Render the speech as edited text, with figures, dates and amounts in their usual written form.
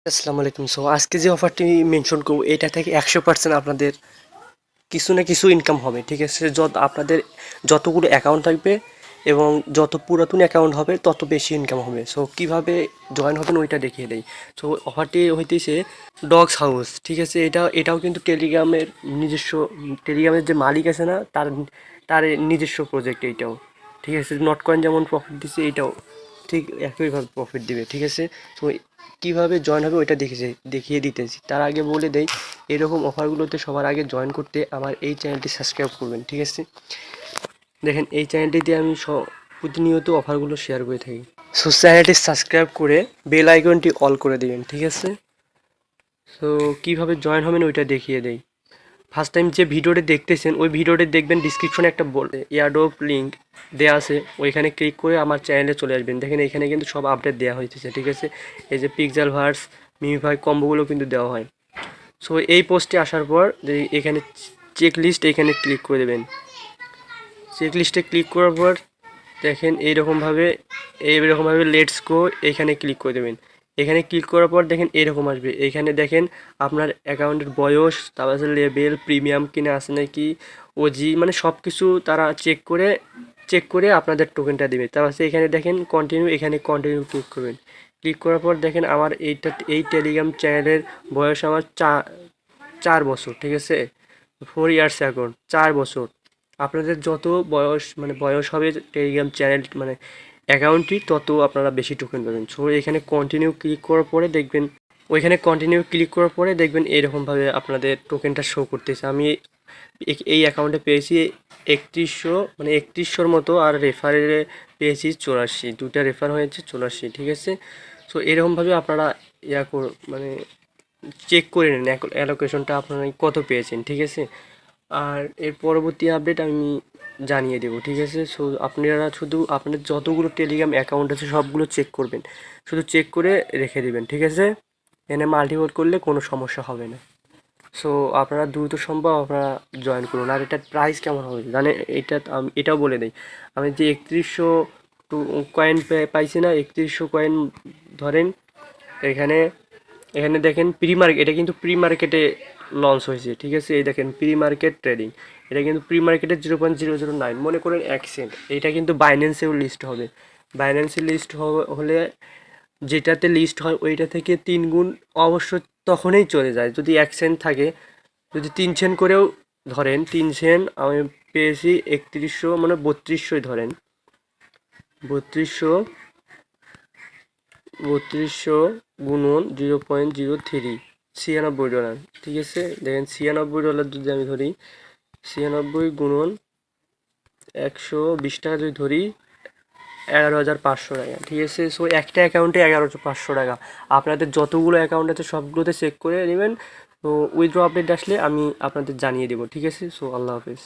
আসসালামু আলাইকুম। আজকে যে অফারটি মেনশন করবো এটা থেকে 100% আপনাদের কিছু না কিছু ইনকাম হবে, ঠিক আছে? আপনাদের যতগুলো অ্যাকাউন্ট থাকবে এবং যত পুরাতন অ্যাকাউন্ট হবে তত বেশি ইনকাম হবে। কিভাবে জয়েন হবেন ওইটা দেখিয়ে দেই। অফারটি হইতেছে ডগস হাউস, ঠিক আছে? এটাও কিন্তু টেলিগ্রামের যে মালিক আছে না, তার তার নিজস্ব প্রজেক্ট এইটাও, ঠিক আছে? নট কয়েন যেমন প্রফিট দিচ্ছে এইটাও ঠিক একইভাবে প্রফিট দিবে, ঠিক আছে? তো কীভাবে জয়েন হবে ওইটা দেখিয়ে দিতেছি। তার আগে বলে দেই, এরকম অফারগুলোতে সবার আগে জয়েন করতে আমার এই চ্যানেলটি সাবস্ক্রাইব করবেন, ঠিক আছে? দেখেন, এই চ্যানেলটিতে আমি প্রতিনিয়ত অফারগুলো শেয়ার করে থাকি। চ্যানেলটি সাবস্ক্রাইব করে বেল আইকনটি অল করে দিবেন, ঠিক আছে? কীভাবে জয়েন হবেন ওইটা দেখিয়ে দেই। ফার্স্ট টাইম যে ভিডিওটি দেখতেছেন ওই ভিডিওটি দেখবেন, ডিসক্রিপশনে একটা এয়ারড্রপ লিঙ্ক দেওয়া আছে, ওইখানে ক্লিক করে আমার চ্যানেলে চলে আসবেন। দেখেন এখানে কিন্তু সব আপডেট দেওয়া হয়েছে, ঠিক আছে? এই যে পিক্সেল ভার্স, মিমিফাই কম্বোগুলো কিন্তু দেওয়া হয়। এই পোস্টে আসার পর যে এখানে চেক লিস্ট, এখানে ক্লিক করে দেবেন। চেক লিস্টে ক্লিক করার পর দেখেন এইরকমভাবে লেটস গো এখানে ক্লিক করে দেবেন। এখানে ক্লিক করার পর দেখেন এরকম আসবে। এখানে দেখেন আপনার অ্যাকাউন্টের বয়স, তারপর আছে লেভেল, প্রিমিয়াম কিনে আছে নাকি, ওজি, মানে সব কিছু তারা চেক করে আপনাদের টোকেনটা দেবে। তারপর এখানে দেখেন কন্টিনিউ, এখানে কন্টিনিউ ক্লিক করবেন। ক্লিক করার পর দেখেন আমার এই টেলিগ্রাম চ্যানেলের বয়স আমার 4 বছর, ঠিক আছে? 4 ইয়ার্স অ্যাকাউন্ট, 4 বছর। আপনাদের যত বয়স হবে টেলিগ্রাম চ্যানেল অ্যাকাউন্টটি, তত আপনারা বেশি টোকেন পাবেন। এখানে কন্টিনিউ ক্লিক করার পরে দেখবেন, এরকমভাবে আপনাদের টোকেনটা শো করতেছে। আমি এই অ্যাকাউন্টে পেয়েছি 3100 মতো, আর রেফারে পেয়েছি 84, দুটা রেফার হয়েছে 84, ঠিক আছে? এরকমভাবে আপনারা চেক করে নিন অ্যালোকেশনটা আপনারা কত পেয়েছেন, ঠিক আছে? আর এর পরবর্তী আপডেট আমি জানিয়ে দেবো, ঠিক আছে? আপনারা শুধু আপনাদের যতগুলো টেলিগ্রাম অ্যাকাউন্ট আছে সবগুলো চেক করবেন, শুধু চেক করে রেখে দেবেন, ঠিক আছে? এনে মাল্টিপল করলে কোনো সমস্যা হবে না। আপনারা দ্রুত সম্ভব আপনারা জয়েন করুন। আর এটার প্রাইস কেমন হবে জানেন? এটাও বলে দিই। আমি যে 3100 কয়েন পাইছি না, 3100 কয়েন ধরেন। এখানে এখানে দেখেন এটা কিন্তু প্রি মার্কেটে লঞ্চ হয়েছে, ঠিক আছে? এই দেখেন প্রি মার্কেট ট্রেডিং, এটা কিন্তু প্রি মার্কেটের 0.009, মনে করেন 1 সেন্ট। এটা কিন্তু বাইন্যান্সেও লিস্ট হবে। বাইন্যান্সে লিস্ট হলে যেটাতে লিস্ট হয় ওইটা থেকে 3 গুণ অবশ্য তখনই চলে যায় যদি 1 সেন্ট থাকে। যদি 3 সেন্ট করেও ধরেন, 3 সেন্ট আমি পেয়েছি 3100, মানে 3200 ধরেন, 3200 গুণন 0.03, $96, ঠিক আছে? দেখেন $96 যদি আমি ধরি, 96 গুণন 120 টাকা যদি ধরি, 11,500 টাকা, ঠিক আছে? একটা অ্যাকাউন্টে 11,500 টাকা। আপনাদের যতগুলো অ্যাকাউন্ট আছে সবগুলোতে চেক করে নেবেন। উইথড্র আপডেট আসলে আমি আপনাদের জানিয়ে দেবো, ঠিক আছে? আল্লাহ হাফেজ।